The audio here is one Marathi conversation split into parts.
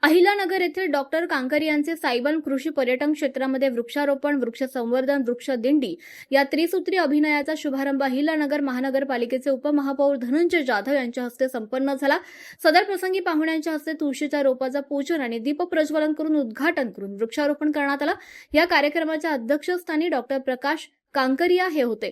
अहिलानगर येथील डॉक्टर कांकरी यांचे सायबन कृषी पर्यटन क्षेत्रामध्ये वृक्षारोपण, वृक्ष संवर्धन, वृक्ष दिंडी या त्रिसूत्री अभियानाचा शुभारंभ अहिलानगर महानगरपालिकेचे उपमहापौर धनंजय जाधव यांच्या हस्ते संपन्न झाला। सदर प्रसंगी पाहुण्यांच्या हस्ते तुळशीच्या रोपाचं पूजन आणि दीप प्रज्वलन करून उद्घाटन करून वृक्षारोपण करण्यात आलं। या कार्यक्रमाच्या अध्यक्षस्थानी डॉक्टर प्रकाश कांकरिया हे होते।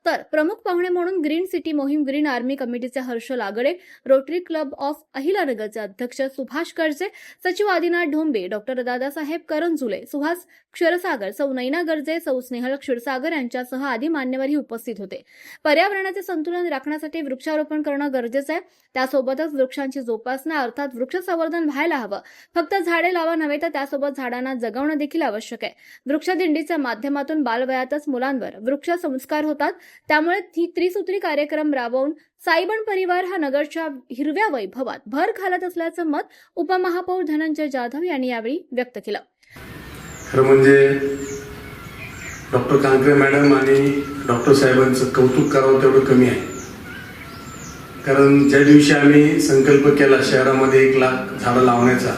तर प्रमुख पाहुणे म्हणून ग्रीन सिटी मोहीम ग्रीन आर्मी कमिटीचे Harsh Lagarde, rotary club of अहिलानगरचे अध्यक्ष सुभाष कर्जे, सचिव आदिनाथ ढोंबे, डॉक्टर दादासाहेब करंजुले, सुहास क्षीरसागर, सौ नैना गर्जे, सौ स्नेहल क्षीरसागर यांच्यासह आदी मान्यवरही उपस्थित होते। पर्यावरणाचे संतुलन राखण्यासाठी वृक्षारोपण करणं गरजेचं आहे। त्यासोबतच वृक्षांची जोपासना अर्थात वृक्ष संवर्धन व्हायला हवं। फक्त झाडे लावा नव्हे तर त्यासोबत झाडांना जगवणं देखील आवश्यक आहे। वृक्षदिंडीच्या माध्यमातून बालवयातच मुलांवर वृक्ष संस्कार होतात। त्यामुळे त्रिसूत्री कार्यक्रम राबवून सायबन परिवार हा नगरच्या हिरव्या वैभवात भर घालत असल्याचं मत उपमहापौर धनंजय जाधव यांनी यावेळी व्यक्त केलं। खरं म्हणजे डॉक्टर कांकरे मॅडम आणि डॉक्टर साहेबांचं कौतुक करावं तेवढं कमी आहे। कारण ज्या दिवशी आम्ही संकल्प केला शहरामध्ये 1 लाख झाडं लावण्याचा,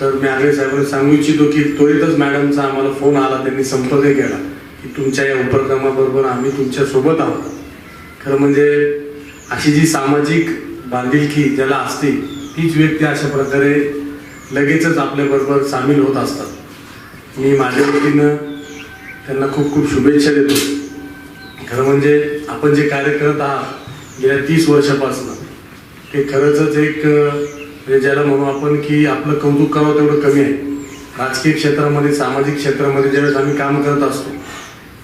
तर मी आगळे साहेबांना सांगू इच्छितो की त्वरितच मॅडमचा आम्हाला फोन आला, त्यांनी संपर्क केला की तुमच्या या उपक्रमाबरोबर आम्ही तुमच्या सोबत आहोत। खरं म्हणजे अशी जी सामाजिक बांधिलकी ज्याला असते तीच व्यक्ती अशा प्रकारे लगेचच आपल्याबरोबर सामील होत असतात। मी माझ्या वतीनं त्यांना खूप खूप शुभेच्छा देतो। खरं म्हणजे आपण जे कार्य करत आहात गेल्या 30 वर्षापासून ते खरंच एक म्हणजे ज्याला म्हणू आपण की आपलं कौतुक करावं तेवढं कमी आहे। राजकीय क्षेत्रामध्ये, सामाजिक क्षेत्रामध्ये ज्यावेळेस आम्ही काम करत असतो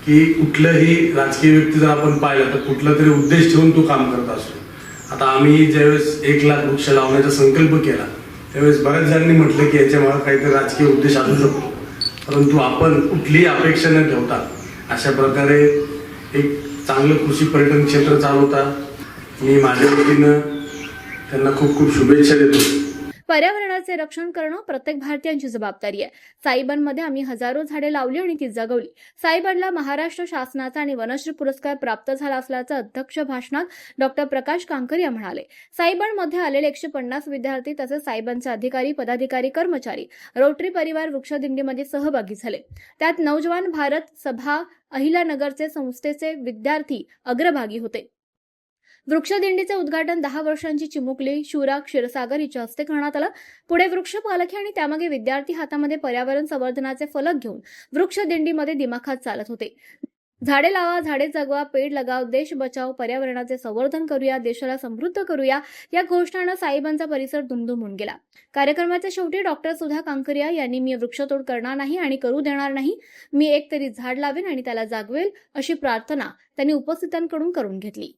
की कुठलंही राजकीय व्यक्ती जर आपण पाहिलं तर कुठला तरी उद्देश ठेवून तो काम करत असतो। आता आम्ही ज्यावेळेस 1 लाख वृक्ष लावण्याचा संकल्प केला त्यावेळेस बऱ्याच जणांनी म्हटलं की याच्या मागे काहीतरी राजकीय उद्देश असू शकतो, परंतु आपण कुठलीही अपेक्षा न ठेवता अशा प्रकारे एक चांगलं कृषी पर्यटन क्षेत्र चालवता। मी माझ्या वतीनं त्यांना खूप खूप शुभेच्छा देतो। पर्यावरणाचे रक्षण करणं प्रत्येक भारतीयांची जबाबदारी आहे। सायबनमध्ये आम्ही हजारो झाडे लावली आणि ती जगवली। सायबनला महाराष्ट्र शासनाचा आणि वनश्री पुरस्कार प्राप्त झाला असल्याचं अध्यक्ष भाषणात डॉक्टर प्रकाश कांकरिया म्हणाले। सायबनमध्ये आलेले 150 विद्यार्थी तसेच सायबनचे अधिकारी, पदाधिकारी, कर्मचारी रोटरी परिवार वृक्षदिंडीमध्ये सहभागी झाले। त्यात नौजवान भारत सभा अहिलानगरचे संस्थेचे विद्यार्थी अग्रभागी होते। वृक्षदिंडीचे उद्घाटन 10 वर्षांची चिमुकली शूरा क्षीरसागर हिच्या हस्ते करण्यात आलं। पुढे वृक्ष पालखी आणि त्यामागे विद्यार्थी हातामध्ये पर्यावरण संवर्धनाचे फलक घेऊन वृक्षदिंडीमध्ये दिमाखात चालत होते। झाडे लावा, झाडे जगवा, पेड़ लगाव, देश बचाव, पर्यावरणाचे संवर्धन करूया, देशाला समृद्ध करूया या घोषणानं सायबनचा परिसर दुमदुमून गेला। कार्यक्रमाच्या शेवटी डॉक्टर सुधा कांकरिया यांनी मी वृक्षतोड करणार नाही आणि करू देणार नाही, मी एक तरी झाड लावेन आणि त्याला जागवेल अशी प्रार्थना त्यांनी उपस्थितांकडून करून घेतली।